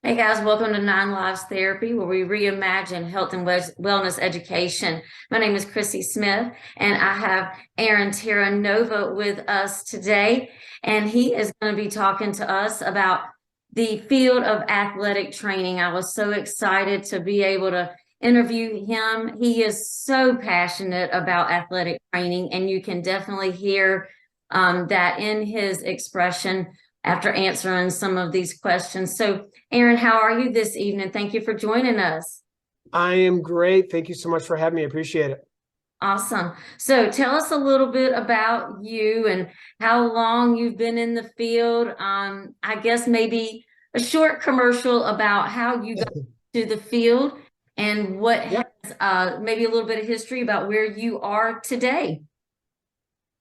Hey guys, welcome to Nine Lives Therapy, where we reimagine health and wellness education. My name is Chrissy Smith, and I have Aaron Terranova with us today, and he is going to be talking to us about the field of athletic training. I was so excited to be able to interview him. He is so passionate about athletic training, and you can definitely hear that in his expression after answering some of these questions. So, Aaron, how are you this evening? Thank you for joining us. I am great. Thank you so much for having me. I appreciate it. Awesome. So tell us a little bit about you and how long you've been in the field. I guess maybe a short commercial about how you got to the field and what Yep. has maybe a little bit of history about where you are today.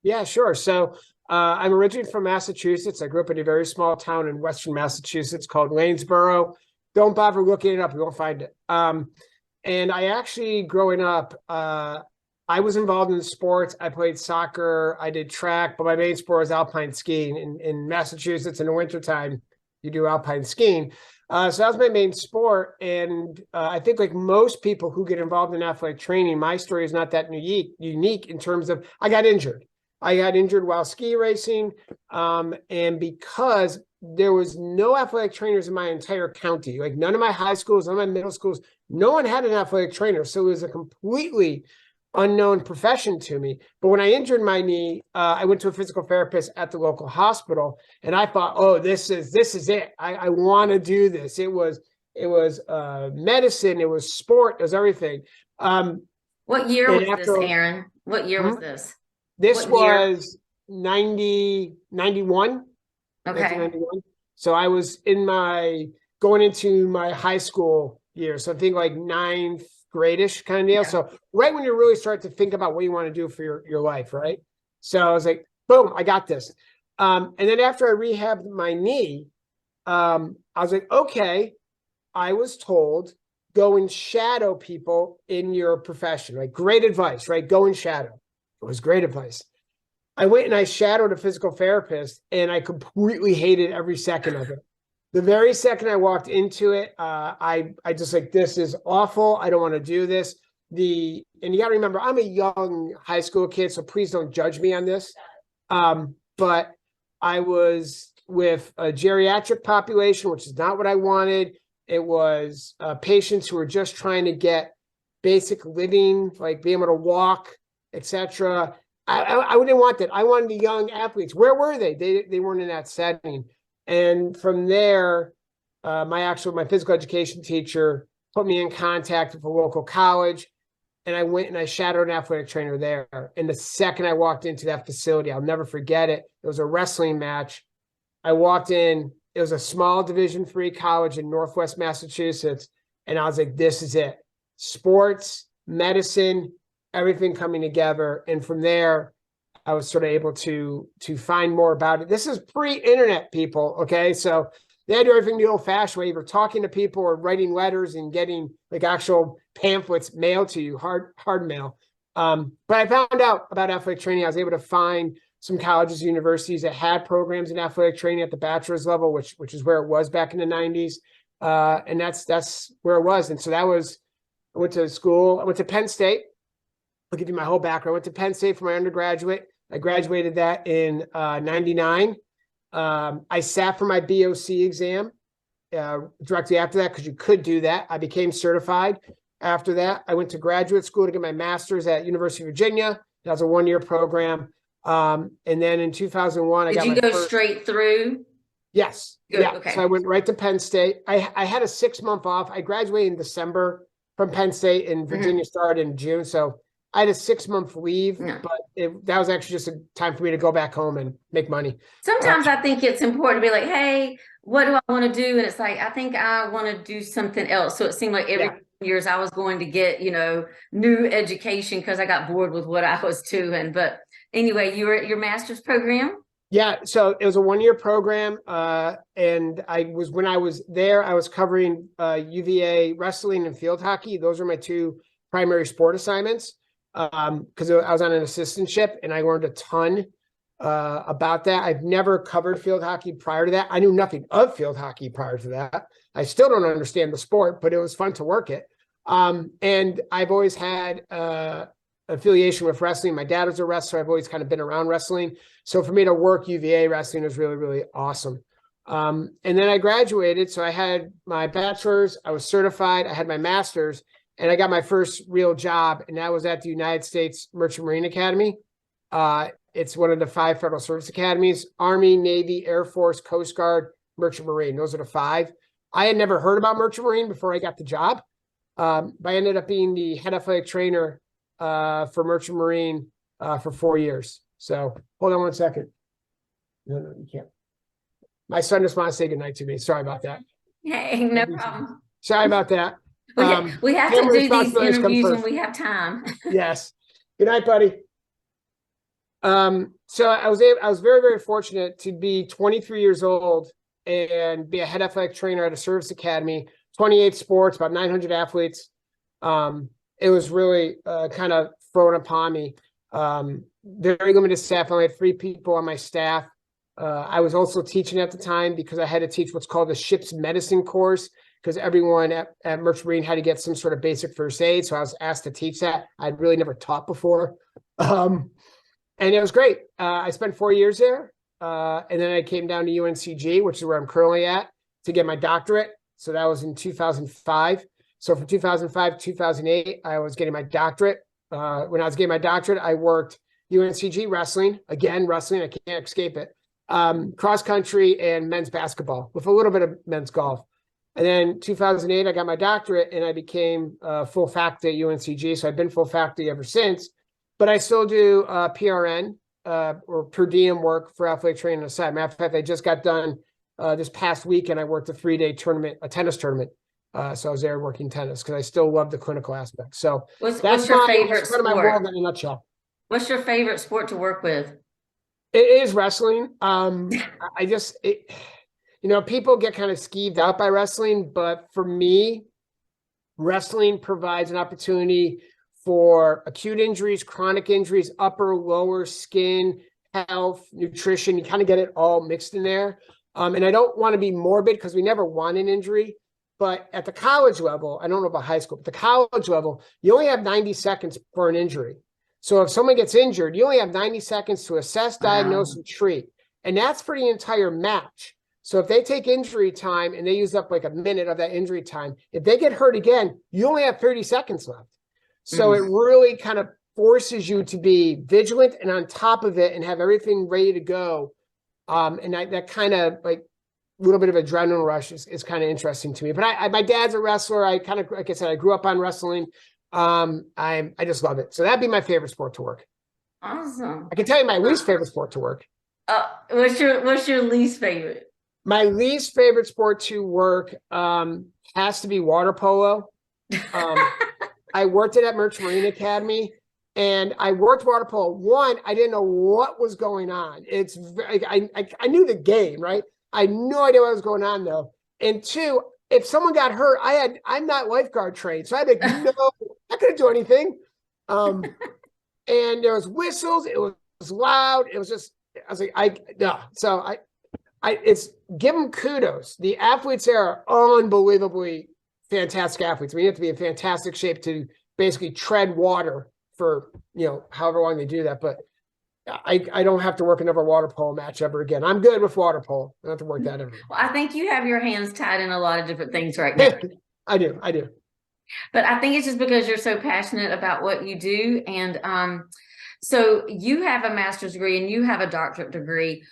Yeah, sure. So I'm originally from Massachusetts. I grew up in a very small town in Western Massachusetts called Lanesboro. Don't bother looking it up. You won't find it. And I actually, growing up, I was involved in sports. I played soccer. I did track, but my main sport was alpine skiing. In Massachusetts in the wintertime, you do alpine skiing. So that was my main sport. And I think like most people who get involved in athletic training, my story is not that unique in terms of I got injured. I got injured while ski racing. And because there was no athletic trainers in my entire county, like none of my high schools, none of my middle schools, no one had an athletic trainer. So it was a completely unknown profession to me. But when I injured my knee, I went to a physical therapist at the local hospital, and I thought, oh, this is it. I want to do this. It was medicine, it was sport, it was everything. What year And was this, after Aaron? What year was this? this What year? was 91. Okay. 1991. So I was going into my high school year. So I think like ninth grade-ish kind of deal. Yeah. So right when you really start to think about what you want to do for your life, right? So I was like, boom, I got this. And then after I rehabbed my knee, I was like, okay, I was told go and shadow people in your profession, right? Great advice, right? Go and shadow. It was great advice. I went and I shadowed a physical therapist, and I completely hated every second of it. The very second I walked into it, I just like, this is awful. I don't want to do this. And you got to remember, I'm a young high school kid, so please don't judge me on this. But I was with a geriatric population, which is not what I wanted. It was patients who were just trying to get basic living, like being able to walk, etc. I didn't want that. I wanted the young athletes. Where were they? They weren't in that setting. And from there, my physical education teacher put me in contact with a local college, and I went and I shadowed an athletic trainer there. And the second I walked into that facility, I'll never forget it. It was a wrestling match. I walked in. It was a small Division III college in Northwest Massachusetts, and I was like, "This is it: sports, medicine, everything coming together." And from there, I was sort of able to find more about it. This is pre-internet, people. Okay, so they had to do everything the old-fashioned way. You were talking to people or writing letters and getting like actual pamphlets mailed to you, hard mail. But I found out about athletic training. I was able to find some colleges, universities that had programs in athletic training at the bachelor's level, which is where it was back in the 90s. And that's where it was. And so I went to school. I went to Penn State. I'll give you my whole background. I went to Penn State for my undergraduate. I graduated that in 99. I sat for my BOC exam directly after that, because you could do that. I became certified after that. I went to graduate school to get my master's at University of Virginia. That was a one-year program. And then in 2001, I got my Did you go first. straight through? Yes. Good. Yeah. Okay. So I went right to Penn State. I had a 6-month off. I graduated in December from Penn State, and Virginia started in June. So I had a 6-month leave, but that was actually just a time for me to go back home and make money. Sometimes I think it's important to be like, hey, what do I want to do? And it's like, I think I want to do something else. So it seemed like every years I was going to get, new education because I got bored with what I was doing. But anyway, you were at your master's program? Yeah, so it was a one-year program, and when I was there, I was covering UVA wrestling and field hockey. Those are my two primary sport assignments, because I was on an assistantship, and I learned a ton about that. I've never covered field hockey prior to that. I knew nothing of field hockey prior to that. I still don't understand the sport, but it was fun to work it. And I've always had affiliation with wrestling. My dad was a wrestler. I've always kind of been around wrestling. So for me to work UVA wrestling was really, really awesome. And then I graduated. So I had my bachelor's, I was certified, I had my master's, and I got my first real job. And that was at the United States Merchant Marine Academy. It's one of the 5 federal service academies: Army, Navy, Air Force, Coast Guard, Merchant Marine. Those are the 5. I had never heard about Merchant Marine before I got the job. But I ended up being the head athletic trainer for Merchant Marine for 4 years. So hold on one second. No, you can't. My son just wants to say goodnight to me. Sorry about that. Hey, no problem. Sorry about that. We have to do these interviews when we have time. Yes. Good night, buddy. So I was very, very fortunate to be 23 years old and be a head athletic trainer at a service academy, 28 sports, about 900 athletes. It was really kind of thrown upon me. Very limited staff. I only had 3 people on my staff. I was also teaching at the time because I had to teach what's called the ship's medicine course, because everyone at Merchant Marine had to get some sort of basic first aid. So I was asked to teach that. I'd really never taught before. And it was great. I spent 4 years there. And then I came down to UNCG, which is where I'm currently at, to get my doctorate. So that was in 2005. So from 2005 to 2008, I was getting my doctorate. When I was getting my doctorate, I worked UNCG wrestling. Again, wrestling, I can't escape it. Cross country and men's basketball with a little bit of men's golf. And then 2008, I got my doctorate and I became full faculty at UNCG. So I've been full faculty ever since. But I still do PRN or per diem work for athletic training on the side. Matter of fact, I just got done this past weekend. I worked a 3-day tournament, a tennis tournament. So I was there working tennis because I still love the clinical aspect. So what's your favorite sport? My world in a nutshell. What's your favorite sport to work with? It is wrestling. People get kind of skeeved out by wrestling, but for me, wrestling provides an opportunity for acute injuries, chronic injuries, upper, lower, skin, health, nutrition. You kind of get it all mixed in there. And I don't want to be morbid because we never want an injury. But at the college level, I don't know about high school, but the college level, you only have 90 seconds for an injury. So if someone gets injured, you only have 90 seconds to assess, diagnose, and treat. And that's for the entire match. So if they take injury time and they use up like a minute of that injury time, if they get hurt again, you only have 30 seconds left. So it really kind of forces you to be vigilant and on top of it and have everything ready to go. And that kind of like a little bit of adrenaline rush is kind of interesting to me. But my dad's a wrestler. I kind of, like I said, I grew up on wrestling. I just love it. So that'd be my favorite sport to work. Awesome. I can tell you my least favorite sport to work. What's your least favorite? My least favorite sport to work has to be water polo. I worked at Merchant Marine Academy, and I worked water polo. One, I didn't know what was going on. It's I knew the game, right? I had no idea what was going on though. And 2, if someone got hurt, I'm not lifeguard trained, so I had no, I couldn't do anything. And there was whistles. It was loud. It was just, I was like, no. So it's give them kudos. The athletes there are unbelievably fantastic athletes. I mean, you have to be in fantastic shape to basically tread water for, however long they do that. But I don't have to work another water polo match ever again. I'm good with water polo. I don't have to work that ever. Well, I think you have your hands tied in a lot of different things right now. I do. But I think it's just because you're so passionate about what you do. And so you have a master's degree and you have a doctorate degree.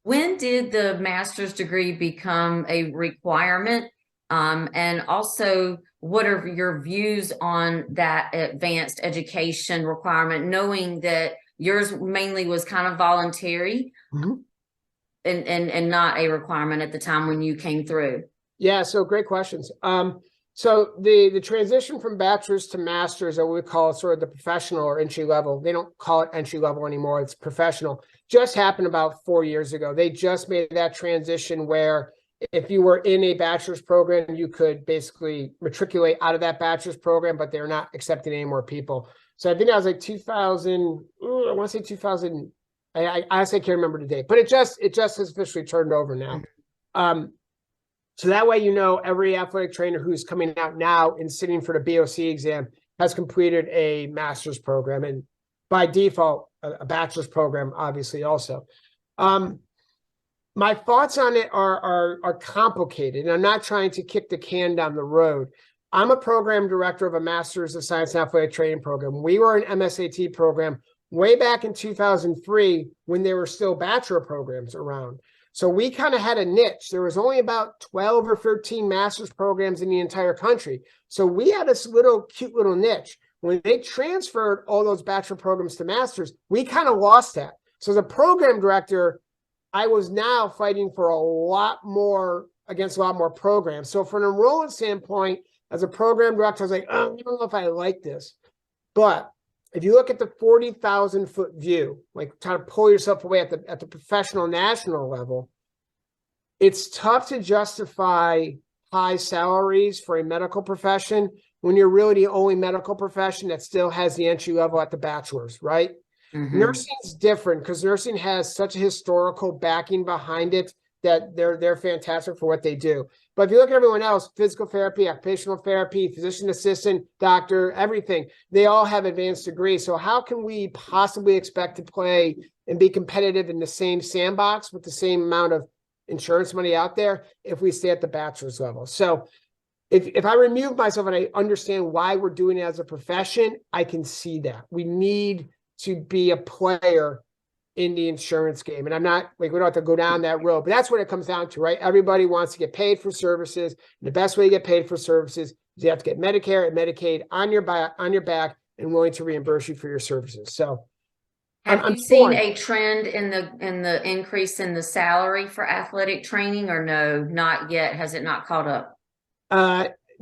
When did the master's degree become a requirement? And also, what are your views on that advanced education requirement, knowing that yours mainly was kind of voluntary and not a requirement at the time when you came through? Yeah, so great questions. So the transition from bachelor's to master's, or we call sort of the professional or entry level, they don't call it entry level anymore, it's professional, just happened about 4 years ago. They just made that transition where if you were in a bachelor's program, you could basically matriculate out of that bachelor's program, but they're not accepting any more people. So I think that was like 2000, I want to say 2000, I honestly can't remember the date, but it just has officially turned over now. So that way, every athletic trainer who's coming out now and sitting for the BOC exam has completed a master's program, and by default, a bachelor's program, obviously, also. My thoughts on it are complicated, and I'm not trying to kick the can down the road. I'm a program director of a Master's of Science and Athletic Training program. We were an MSAT program way back in 2003 when there were still bachelor programs around. So we kind of had a niche. There was only about 12 or 13 master's programs in the entire country. So we had this cute little niche. When they transferred all those bachelor programs to masters, we kind of lost that. So as a program director, I was now fighting for against a lot more programs. So from an enrollment standpoint, as a program director, I was like, I don't know if I like this. But if you look at the 40,000-foot view, like trying to pull yourself away at the professional national level, it's tough to justify high salaries for a medical profession when you're really the only medical profession that still has the entry level at the bachelor's, right? Mm-hmm. Nursing is different because nursing has such a historical backing behind it that they're fantastic for what they do. But if you look at everyone else, physical therapy, occupational therapy, physician assistant, doctor, everything, they all have advanced degrees. So how can we possibly expect to play and be competitive in the same sandbox with the same amount of insurance money out there if we stay at the bachelor's level? So if I remove myself and I understand why we're doing it as a profession, I can see that. We need to be a player in the insurance game. And I'm not we don't have to go down that road, but that's what it comes down to, right? Everybody wants to get paid for services. And the best way to get paid for services is you have to get Medicare and Medicaid on your back and willing to reimburse you for your services. So have you seen a trend in the increase in the salary for athletic training, or no, not yet? Has it not caught up?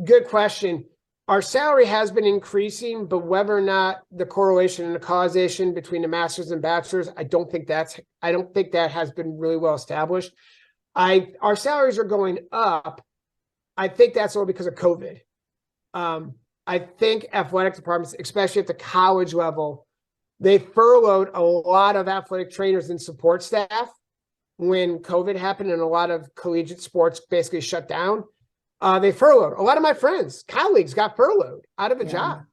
Good question. Our salary has been increasing, but whether or not the correlation and the causation between the masters and bachelors, I don't think that has been really well established. Our salaries are going up. I think that's all because of COVID. I think athletic departments, especially at the college level, they furloughed a lot of athletic trainers and support staff when COVID happened and a lot of collegiate sports basically shut down. They furloughed. A lot of my friends, colleagues got furloughed out of a job.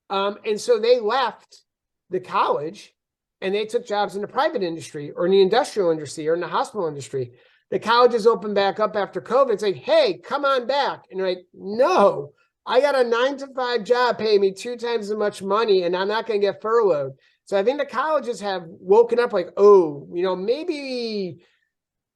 And so they left the college and they took jobs in the private industry or in the industrial industry or in the hospital industry. The colleges opened back up after COVID and saying, hey, come on back. And you're like, no, I got a 9-to-5 job paying me 2 times as much money and I'm not going to get furloughed. So I think the colleges have woken up like, maybe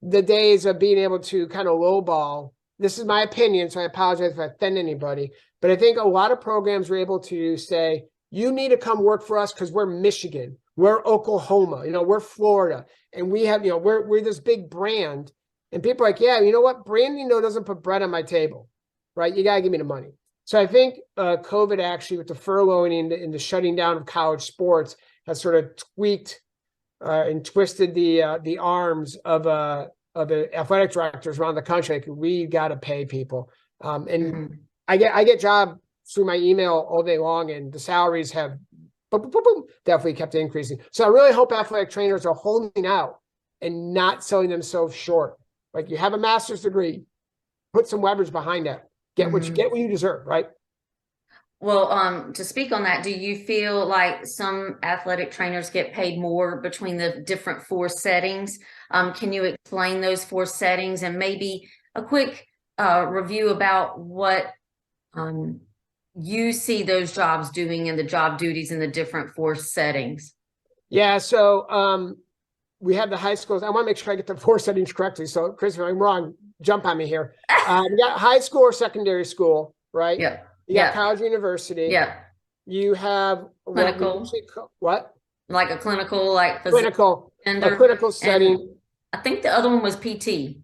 the days of being able to kind of lowball. This is my opinion, so I apologize if I offend anybody. But I think a lot of programs were able to say, you need to come work for us because we're Michigan, we're Oklahoma, we're Florida, and we have, we're this big brand. And people are like, yeah, you know what? Branding doesn't put bread on my table, right? You got to give me the money. So I think COVID actually, with the furloughing and the shutting down of college sports, has sort of tweaked and twisted the arms of the athletic directors around the country. Like, we got to pay people. And I get jobs through my email all day long, and the salaries have definitely kept increasing. So I really hope athletic trainers are holding out and not selling themselves short. Like, you have a master's degree, put some leverage behind that. Get what you deserve, right? Well, to speak on that, do you feel like some athletic trainers get paid more between the different 4 settings? Can you explain those 4 settings and maybe a quick review about what you see those jobs doing and the job duties in the different 4 settings? Yeah, so we have the high schools. I want to make sure I get the 4 settings correctly. So, Chris, if I'm wrong, jump on me here. We got high school or secondary school, right? Yeah. You got college, university. Yeah. You have clinical. What? Like a clinical, like clinical, a clinical setting. I think the other one was PT.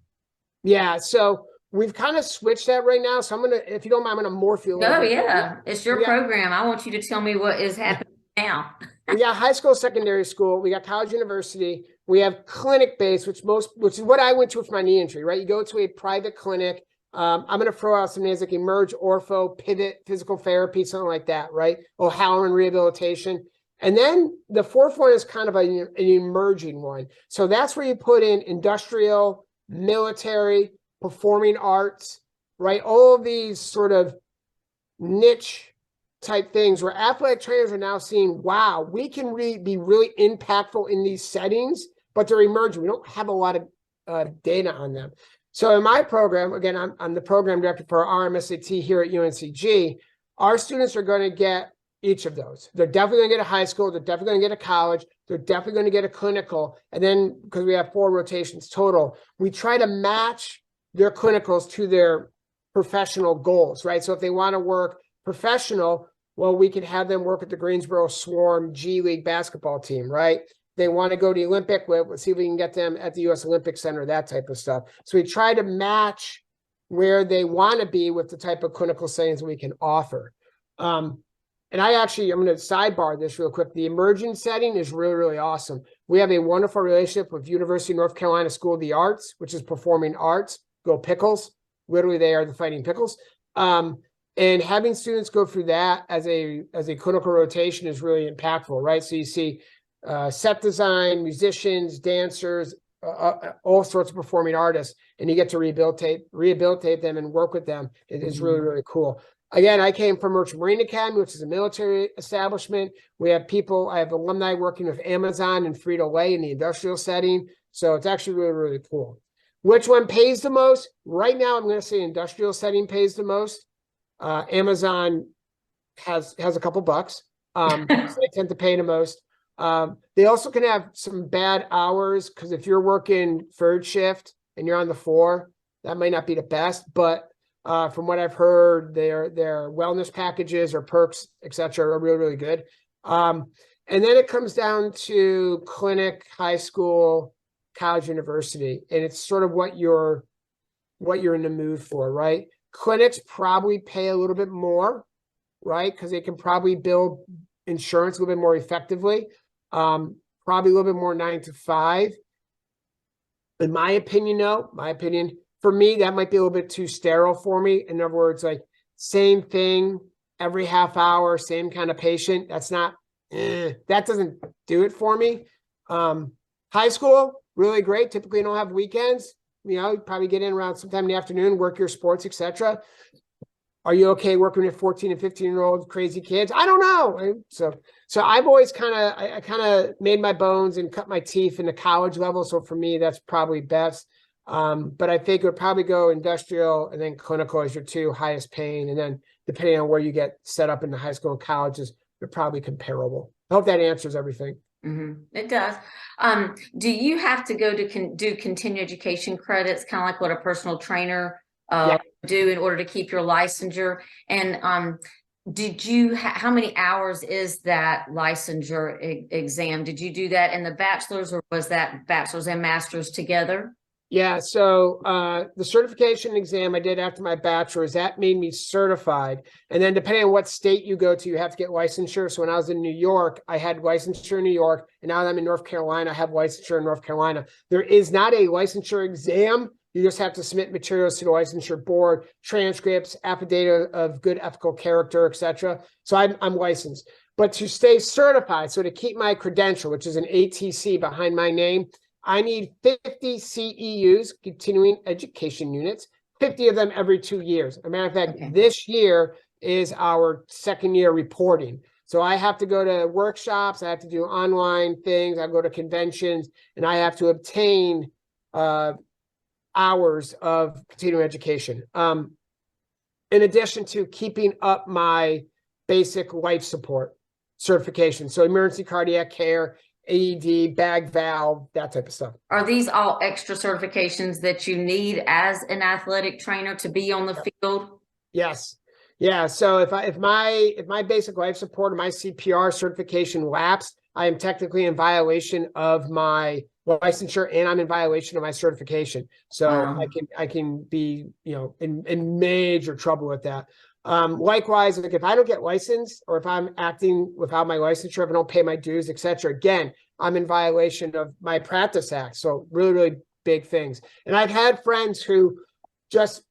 Yeah. So we've kind of switched that right now. So I'm gonna, if you don't mind, I'm gonna morph you a little bit. Yeah. It's your program. I want you to tell me what is happening now. We got high school, secondary school. We got college, university. We have clinic-based, which is what I went to with my knee injury, right? You go to a private clinic. I'm going to throw out some names like Emerge, Ortho, Pivot, Physical Therapy, something like that, right? O'Halloran Rehabilitation. And then the fourth one is kind of an emerging one. So that's where you put in industrial, military, performing arts, right? All of these sort of niche type things where athletic trainers are now seeing, wow, we can be really impactful in these settings, but they're emerging. We don't have a lot of data on them. So in my program, again, I'm the program director for our MSAT here at UNCG. Our students are going to get each of those. They're definitely going to get a high school. They're definitely going to get a college. They're definitely going to get a clinical. And then because we have 4 rotations total, we try to match their clinicals to their professional goals, right? So if they want to work professional, well, we can have them work at the Greensboro Swarm G League basketball team, right? They want to go to the Olympic, let's see if we can get them at the U.S. Olympic Center, that type of stuff. So we try to match where they want to be with the type of clinical settings we can offer. And I'm going to sidebar this real quick. The emerging setting is really, really awesome. We have a wonderful relationship with University of North Carolina School of the Arts, which is performing arts. Go Pickles. Literally, they are the Fighting Pickles. And having students go through that as a clinical rotation is really impactful, right? So you see set design, musicians, dancers, all sorts of performing artists, and you get to rehabilitate them and work with them. It is really, really cool. Again, I came from Merchant Marine Academy, which is a military establishment. I have alumni working with Amazon and Frito-Lay in the industrial setting. So it's actually really, really cool. Which one pays the most? Right now, I'm going to say industrial setting pays the most. Amazon has a couple bucks. So they tend to pay the most. They also can have some bad hours because if you're working third shift and you're on the floor, that might not be the best. But from what I've heard, their wellness packages or perks, etc., are really, really good. And then it comes down to clinic, high school, college, university, and it's sort of what you're in the mood for, right? Clinics probably pay a little bit more, right? Because they can probably bill insurance a little bit more effectively. Probably a little bit more 9 to 5. In my opinion, for me, that might be a little bit too sterile for me. In other words, like same thing every half hour, same kind of patient. That's not, that doesn't do it for me. High school, really great. Typically, you don't have weekends. You probably get in around sometime in the afternoon, work your sports, etc. Are you okay working with 14 and 15-year-old crazy kids? I don't know. So I've always kind of made my bones and cut my teeth in the college level. So for me, that's probably best. But I think it would probably go industrial and then clinical as your 2 highest paying. And then depending on where you get set up in the high school and colleges, they're probably comparable. I hope that answers everything. It does. Do you have to go to do continuing education credits, kind of like what a personal trainer do in order to keep your licensure? And how many hours is that licensure exam? Did you do that in the bachelor's, or was that bachelor's and master's together? Yeah, so the certification exam I did after my bachelor's, that made me certified. And then depending on what state you go to, you have to get licensure. So when I was in New York, I had licensure in New York. And now that I'm in North Carolina, I have licensure in North Carolina. There is not a licensure exam. You just have to submit materials to the licensure board, transcripts, affidavit of good ethical character, etc. So I'm licensed. But to stay certified, so to keep my credential, which is an ATC behind my name, I need 50 CEUs, continuing education units, 50 of them every 2 years. As a matter of fact, This year is our 2nd year reporting. So I have to go to workshops, I have to do online things, I go to conventions, and I have to obtain hours of continuing education. In addition to keeping up my basic life support certification. So emergency cardiac care, AED, bag valve, that type of stuff. Are these all extra certifications that you need as an athletic trainer to be on the field? Yes. Yeah. So if my basic life support or my CPR certification lapsed, I am technically in violation of my licensure and I'm in violation of my certification. So I can be, in major trouble with that. Likewise, like if I don't get licensed or if I'm acting without my licensure, if I don't pay my dues, etc., again, I'm in violation of my practice act. So really, really big things. And I've had friends who just,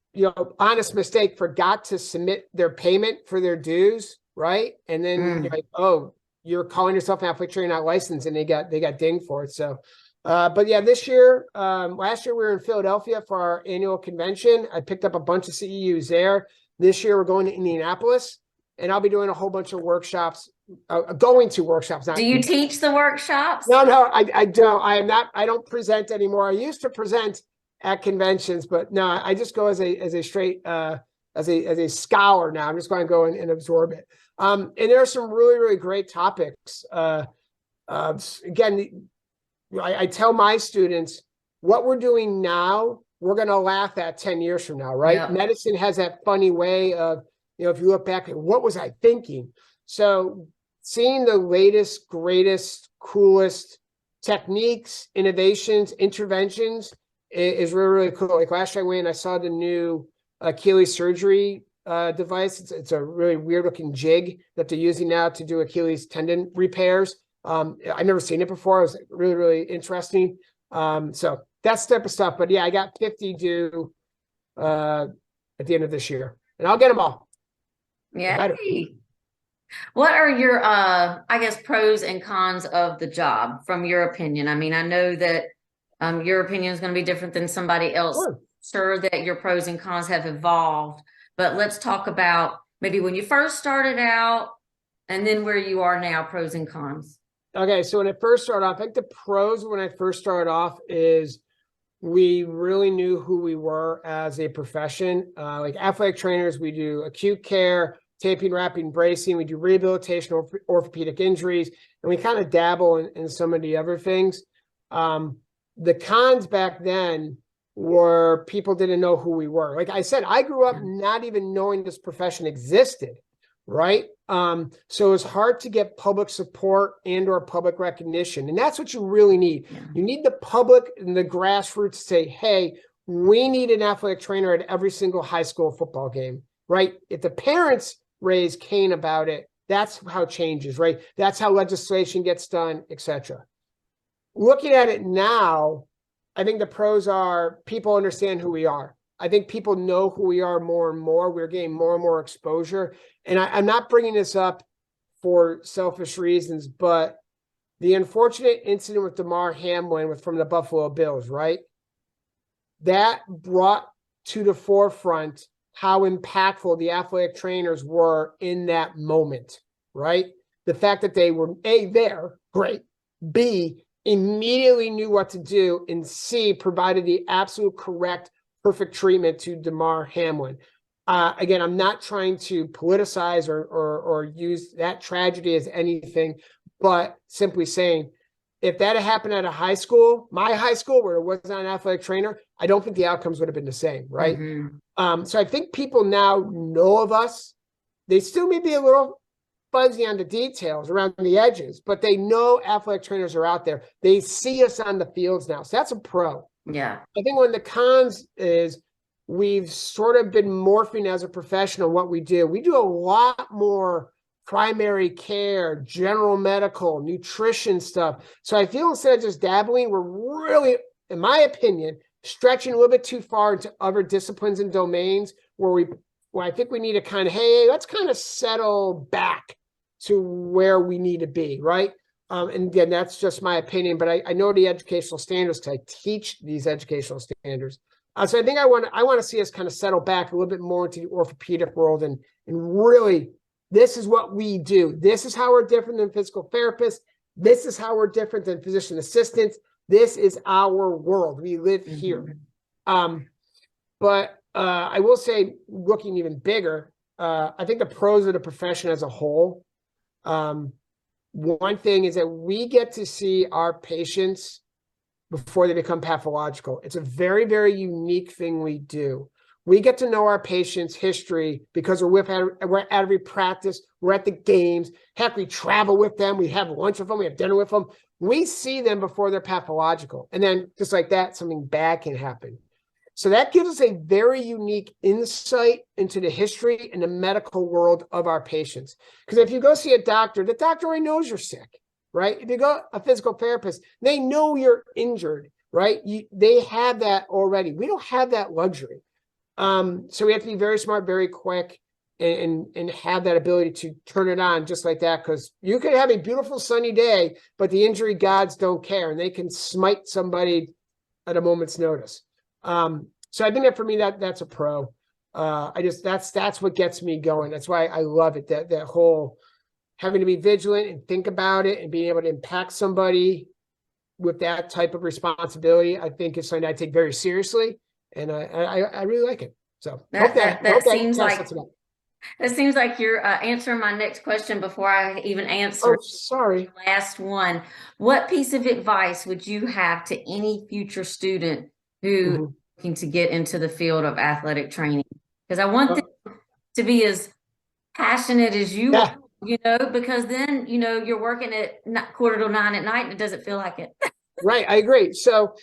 honest mistake, forgot to submit their payment for their dues, right? And then you're like, oh, you're calling yourself an athletic trainer, not licensed, and they got dinged for it. So, but yeah, this year, last year we were in Philadelphia for our annual convention. I picked up a bunch of CEUs there. This year we're going to Indianapolis, and I'll be doing a whole bunch of workshops. Going to workshops. Do you teach the workshops? No, I don't. I am not. I don't present anymore. I used to present at conventions, but no, I just go as a straight as a scholar now. I'm just going to go and absorb it. And there are some really great topics. Again, I tell my students what we're doing now, we're going to laugh at 10 years from now, right? Yeah. Medicine has that funny way of, if you look back at what was I thinking? So seeing the latest, greatest, coolest techniques, innovations, interventions is really cool. Like last year I went and I saw the new Achilles surgery device. It's a really weird looking jig that they're using now to do Achilles tendon repairs. I've never seen it before. It was really interesting. So that's the type of stuff. But yeah, I got 50 due at the end of this year, and I'll get them all. Yeah. What are your, I guess, pros and cons of the job from your opinion? I mean, I know that your opinion is going to be different than somebody else. Sure that your pros and cons have evolved, but let's talk about maybe when you first started out and then where you are now, pros and cons. Okay, so when I first started off, I think the pros when I first started off is we really knew who we were as a profession. Like athletic trainers, we do acute care, taping, wrapping, bracing. We do rehabilitation, orthopedic injuries, and we kind of dabble in some of the other things. The cons back then were people didn't know who we were. Like I said, I grew up not even knowing this profession existed, right? So it's hard to get public support and or public recognition. And that's what you really need. Yeah. You need the public and the grassroots to say, hey, we need an athletic trainer at every single high school football game, right? If the parents raise Cain about it, that's how it changes, right? That's how legislation gets done, etc. Looking at it now, I think the pros are people understand who we are. I think people know who we are more and more. We're getting more and more exposure. And I'm not bringing this up for selfish reasons, but the unfortunate incident with Damar Hamlin from the Buffalo Bills, right? That brought to the forefront how impactful the athletic trainers were in that moment, right? The fact that they were A, there, great, B, immediately knew what to do, and C, provided the absolute correct, perfect treatment to Damar Hamlin. Again, I'm not trying to politicize or use that tragedy as anything, but simply saying, if that had happened at a high school, my high school, where it wasn't an athletic trainer, I don't think the outcomes would have been the same, right? Mm-hmm. So I think people now know of us. They still may be a little fuzzy on the details around the edges, but they know athletic trainers are out there. They see us on the fields now. So that's a pro. Yeah. I think one of the cons is we've sort of been morphing as a professional what we do. We do a lot more primary care, general medical, nutrition stuff. So I feel instead of just dabbling, we're really, in my opinion, stretching a little bit too far into other disciplines and domains where I think we need to kind of, hey, let's kind of settle back to where we need to be, right? And again, that's just my opinion, but I know the educational standards because I teach these educational standards. So I think I want to see us kind of settle back a little bit more into the orthopedic world and really, this is what we do. This is how we're different than physical therapists. This is how we're different than physician assistants. This is our world. We live here. But I will say, looking even bigger, I think the pros of the profession as a whole, one thing is that we get to see our patients before they become pathological. It's a very, very unique thing we do. We get to know our patients' history because we're at every practice, we're at the games, heck, we travel with them, we have lunch with them, we have dinner with them. We see them before they're pathological. And then just like that, something bad can happen. So that gives us a very unique insight into the history and the medical world of our patients. Because if you go see a doctor, the doctor already knows you're sick, right? If you go a physical therapist, they know you're injured, right? They have that already. We don't have that luxury. So we have to be very smart, very quick. and have that ability to turn it on just like that. Because you could have a beautiful sunny day, but the injury gods don't care, and they can smite somebody at a moment's notice. So I think that for me, that's a pro. That's what gets me going. That's why I love it. That whole having to be vigilant and think about it and being able to impact somebody with that type of responsibility, I think is something I take very seriously, and I really like it. So That seems like you're answering my next question before I even answer. Oh, sorry. Last one. What piece of advice would you have to any future student who is looking to get into the field of athletic training? Because I want them to be as passionate as you are, because then, you're working at 8:45 at night and it doesn't feel like it. Right. I agree. So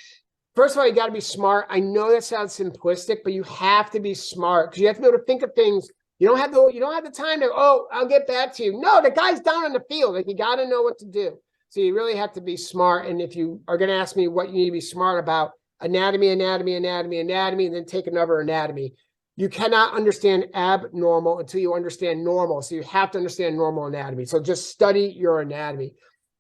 first of all, you got to be smart. I know that sounds simplistic, but you have to be smart because you have to be able to think of things. You don't have the time to, I'll get back to you. No, the guy's down on the field. Like, you got to know what to do. So you really have to be smart. And if you are going to ask me what you need to be smart about, anatomy, and then take another anatomy. You cannot understand abnormal until you understand normal. So you have to understand normal anatomy. So just study your anatomy.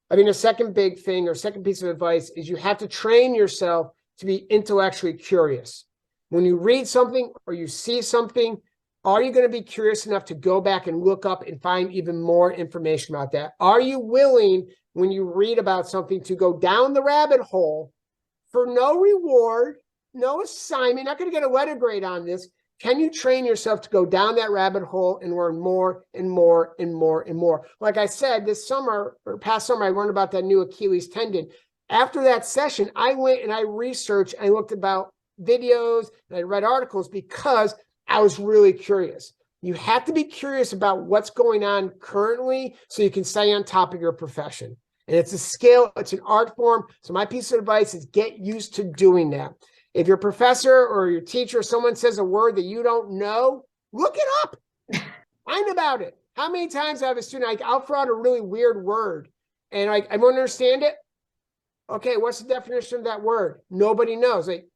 I mean, the second big thing or second piece of advice is you have to train yourself to be intellectually curious. When you read something or you see something, are you going to be curious enough to go back and look up and find even more information about that? Are you willing, when you read about something, to go down the rabbit hole for no reward, no assignment, not going to get a letter grade on this? Can you train yourself to go down that rabbit hole and learn more and more and more and more? Like I said, this summer or past summer, I learned about that new Achilles tendon. After that session, I went and I researched, I looked about videos, and I read articles because I was really curious. You have to be curious about what's going on currently so you can stay on top of your profession. And it's a skill, it's an art form. So my piece of advice is get used to doing that. If your professor or your teacher or someone says a word that you don't know, look it up. Find about it. How many times I have a student, I'll throw out a really weird word and I won't understand it. Okay, what's the definition of that word? Nobody knows. Like,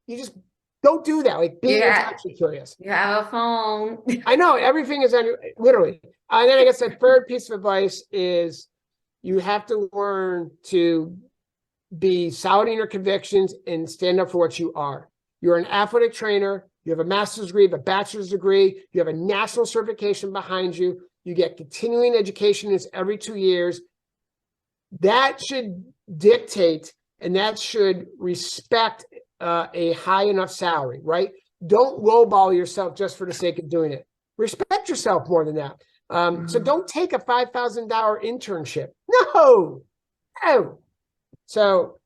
you just don't do that. Like, be intellectually curious. You have a phone. I know everything is on your, literally. And then I guess the third piece of advice is you have to learn to be solid in your convictions and stand up for what you are. You're an athletic trainer. You have a master's degree, you have a bachelor's degree. You have a national certification behind you. You get continuing education every 2 years. That should dictate and that should respect a high enough salary, right? Don't lowball yourself just for the sake of doing it. Respect yourself more than that. So don't take a $5,000 internship. No. So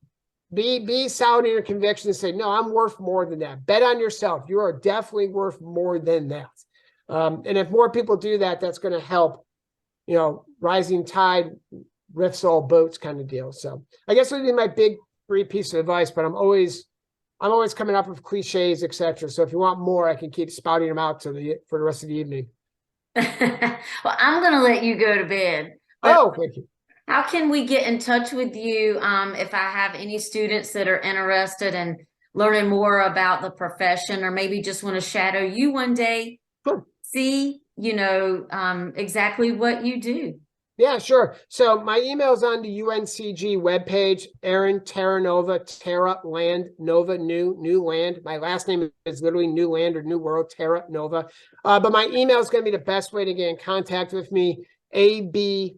be solid in your convictions and say, no, I'm worth more than that. Bet on yourself. You are definitely worth more than that. And if more people do that, that's going to help, rising tide lifts all boats kind of deal. So I guess that would be my big 3 pieces of advice, but I'm always coming up with cliches, etc. So if you want more, I can keep spouting them out for the rest of the evening. Well, I'm going to let you go to bed. Thank you. How can we get in touch with you if I have any students that are interested in learning more about the profession, or maybe just want to shadow you one day? Sure. See, exactly what you do. Yeah, sure. So my email is on the UNCG webpage, Aaron Terranova, Terra Land, Nova, new land. My last name is literally New Land or New World, Terra Nova. But my email is going to be the best way to get in contact with me, ABTERRAN.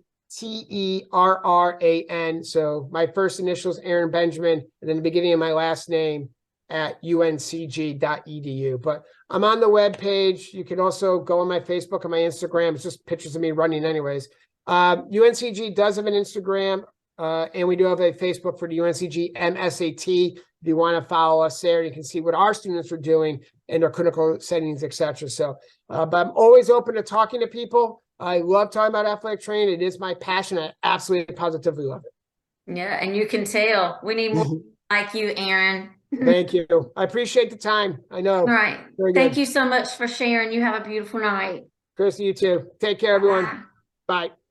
So my first initial is Aaron Benjamin, and then the beginning of my last name at uncg.edu. But I'm on the webpage. You can also go on my Facebook and my Instagram. It's just pictures of me running anyways. UNCG does have an Instagram, and we do have a Facebook for the UNCG MSAT. If you want to follow us there, you can see what our students are doing in their clinical settings, etc. So, but I'm always open to talking to people. I love talking about athletic training. It is my passion. I absolutely positively love it. Yeah, and you can tell. We need more like you, Aaron. Thank you. I appreciate the time. I know. All right. Thank you so much for sharing. You have a beautiful night. Chrissy, you too. Take care, everyone. Bye. Bye.